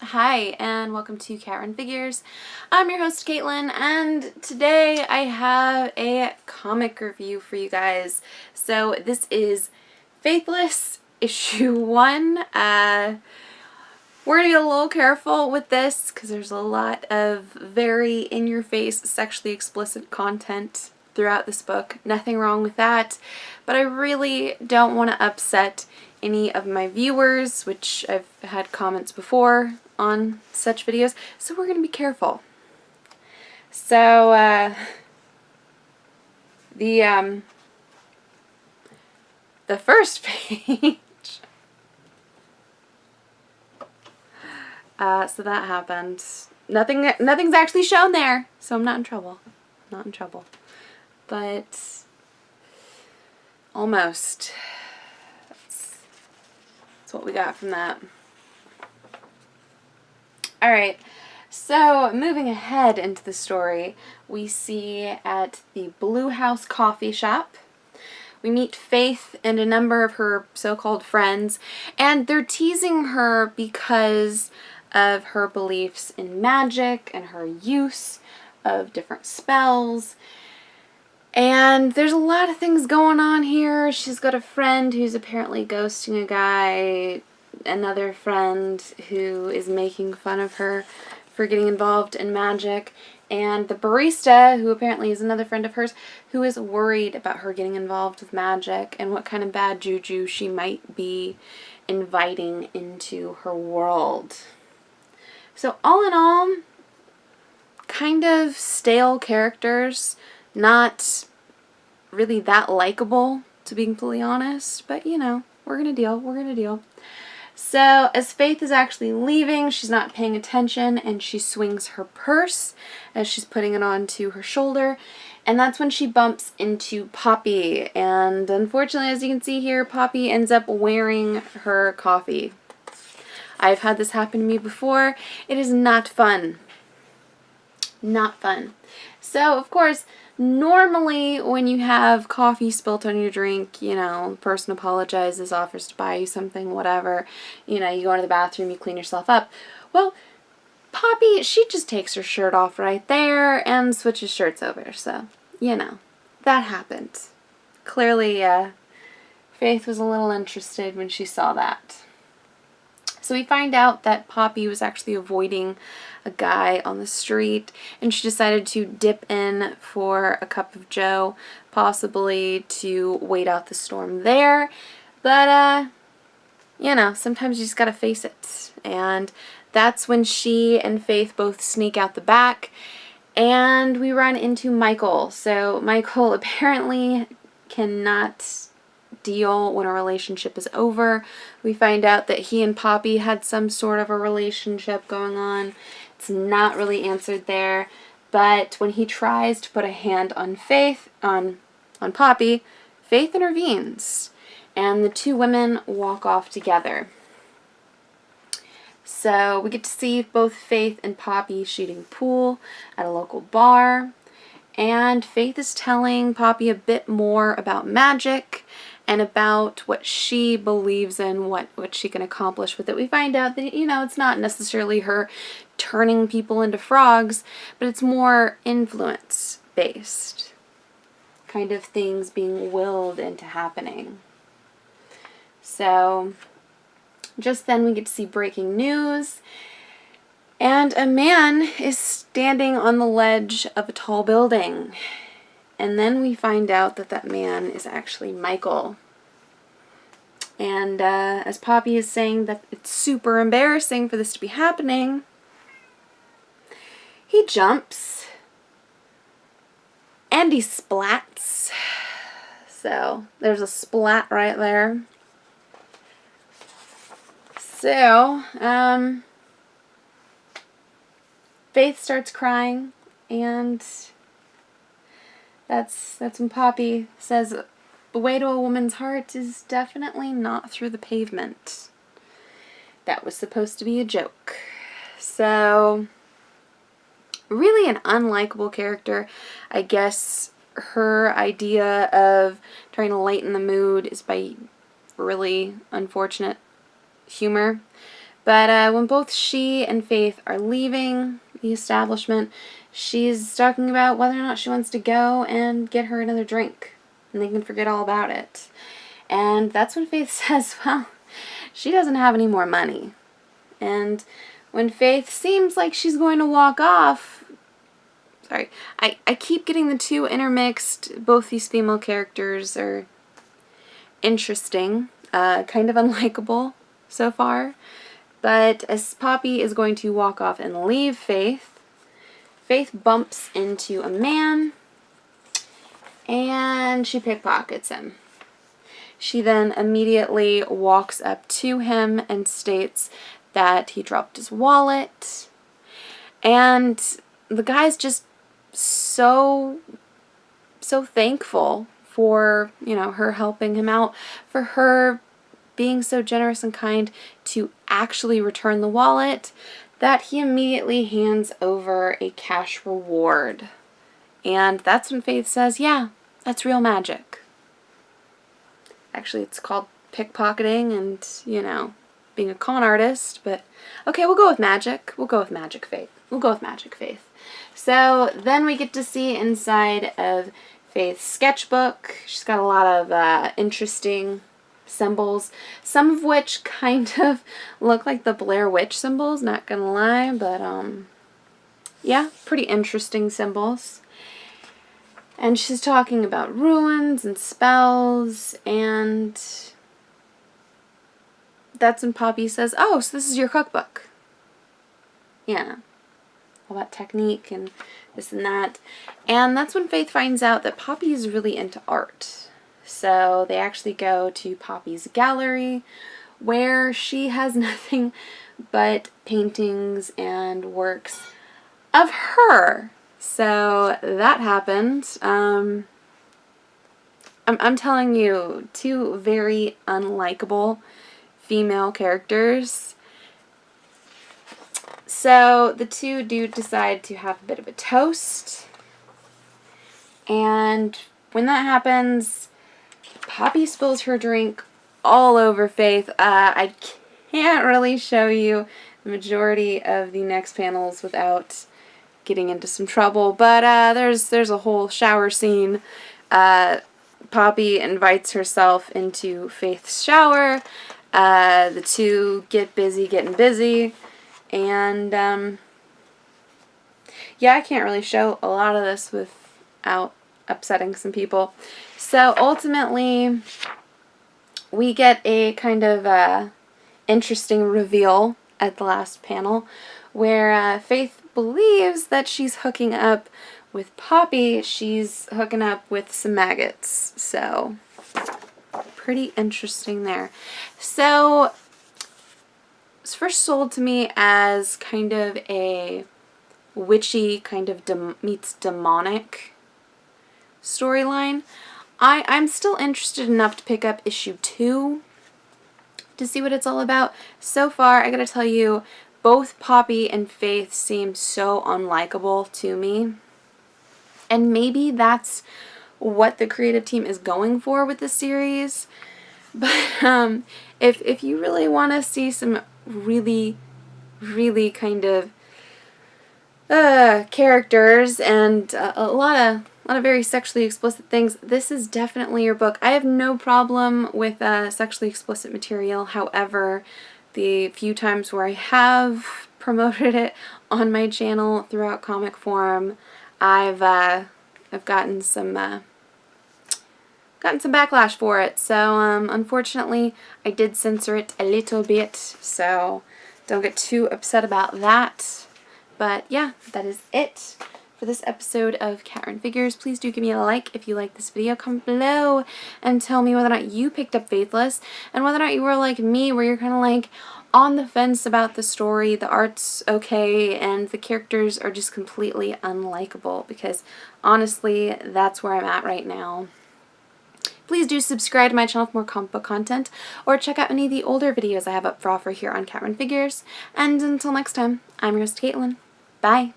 Hi, and welcome to Cat Run Figures. I'm your host, Caitlin, and today I have a comic review for you guys. So this is Faithless, issue 1. We're going to be a little careful with this because there's a lot of very in-your-face, sexually explicit content throughout this book. Nothing wrong with that, but I really don't want to upset any of my viewers, which I've had comments before on such videos, so we're going to be careful. So, the first page, so that happened. Nothing's actually shown there, so I'm not in trouble. Not in trouble. But almost. That's what we got from that. Alright, so moving ahead into the story, we see at the Blue House coffee shop, we meet Faith and a number of her so-called friends, and they're teasing her because of her beliefs in magic and her use of different spells. And there's a lot of things going on here. She's got a friend who's apparently ghosting a guy, another friend who is making fun of her for getting involved in magic, and the barista, who apparently is another friend of hers, who is worried about her getting involved with magic and what kind of bad juju she might be inviting into her world. So all in all, kind of stale characters, not really that likable, to be completely honest, but you know, we're gonna deal. So as Faith is actually leaving, she's not paying attention and she swings her purse as she's putting it onto her shoulder, and that's when she bumps into Poppy, and unfortunately, as you can see here, Poppy ends up wearing her coffee. I've had this happen to me before. It is not fun. Not fun. So, of course, normally when you have coffee spilt on your drink, you know, the person apologizes, offers to buy you something, whatever. You know, you go into the bathroom, you clean yourself up. Well, Poppy, she just takes her shirt off right there and switches shirts over. So, you know, that happened. Clearly, Faith was a little interested when she saw that. So we find out that Poppy was actually avoiding a guy on the street, and she decided to dip in for a cup of joe, possibly to wait out the storm there. But, you know, sometimes you just gotta face it. And that's when she and Faith both sneak out the back, and we run into Michael. So Michael apparently cannot deal when a relationship is over. We find out that he and Poppy had some sort of a relationship going on. It's not really answered there, but when he tries to put a hand on Poppy, Faith intervenes, and the two women walk off together. So we get to see both Faith and Poppy shooting pool at a local bar, and Faith is telling Poppy a bit more about magic and about what she believes in, what she can accomplish with it. We find out that, you know, it's not necessarily her turning people into frogs, but it's more influence-based kind of things being willed into happening. So just then we get to see breaking news, and a man is standing on the ledge of a tall building. And then we find out that that man is actually Michael. And as Poppy is saying that it's super embarrassing for this to be happening, he jumps and he splats. So there's a splat right there. So, Faith starts crying, and that's when Poppy says, the way to a woman's heart is definitely not through the pavement. That was supposed to be a joke. So, really an unlikable character. I guess her idea of trying to lighten the mood is by really unfortunate humor. But when both she and Faith are leaving the establishment, she's talking about whether or not she wants to go and get her another drink, and they can forget all about it. And that's when Faith says, well, she doesn't have any more money. And when Faith seems like she's going to walk off, sorry, I keep getting the two intermixed. Both these female characters are interesting, kind of unlikable so far. But as Poppy is going to walk off and leave Faith, Faith bumps into a man and she pickpockets him. She then immediately walks up to him and states that he dropped his wallet. And the guy's just so thankful for, her helping him out, for her being so generous and kind to actually return the wallet, that he immediately hands over a cash reward. And that's when Faith says, yeah, that's real magic. Actually, it's called pickpocketing and, being a con artist, but okay, we'll go with magic. We'll go with magic, Faith. We'll go with magic, Faith. So then we get to see inside of Faith's sketchbook. She's got a lot of interesting symbols, some of which kind of look like the Blair Witch symbols, not gonna lie, but yeah, pretty interesting symbols. And she's talking about runes and spells, and that's when Poppy says, oh, so this is your cookbook. Yeah, all that technique and this and that. And that's when Faith finds out that Poppy is really into art. So they actually go to Poppy's gallery, where she has nothing but paintings and works of her. So that happened. I'm telling you, two very unlikable female characters. So the two do decide to have a bit of a toast. And when that happens, Poppy spills her drink all over Faith. I can't really show you the majority of the next panels without getting into some trouble, but there's a whole shower scene. Poppy invites herself into Faith's shower. The two get busy getting busy, and yeah, I can't really show a lot of this without upsetting some people. So ultimately, we get a kind of interesting reveal at the last panel, where Faith believes that she's hooking up with Poppy. She's hooking up with some maggots. So pretty interesting there. So it's first sold to me as kind of a witchy, kind of meets demonic storyline. I'm still interested enough to pick up issue 2 to see what it's all about. So far, I gotta tell you, both Poppy and Faith seem so unlikable to me. And maybe that's what the creative team is going for with this series. But if you really want to see some really, really kind of characters and a lot of very sexually explicit things, this is definitely your book. I have no problem with sexually explicit material. However, the few times where I have promoted it on my channel throughout comic form, I've gotten some backlash for it. So unfortunately, I did censor it a little bit. So don't get too upset about that. But yeah, that is it for this episode of Cat Run Figures. Please do give me a like if you like this video. Comment below and tell me whether or not you picked up Faithless and whether or not you were like me, where you're kind of like on the fence about the story. The art's okay and the characters are just completely unlikable, because honestly, that's where I'm at right now. Please do subscribe to my channel for more comic book content, or check out any of the older videos I have up for offer here on Cat Run Figures. And until next time, I'm your host, Caitlin. Bye!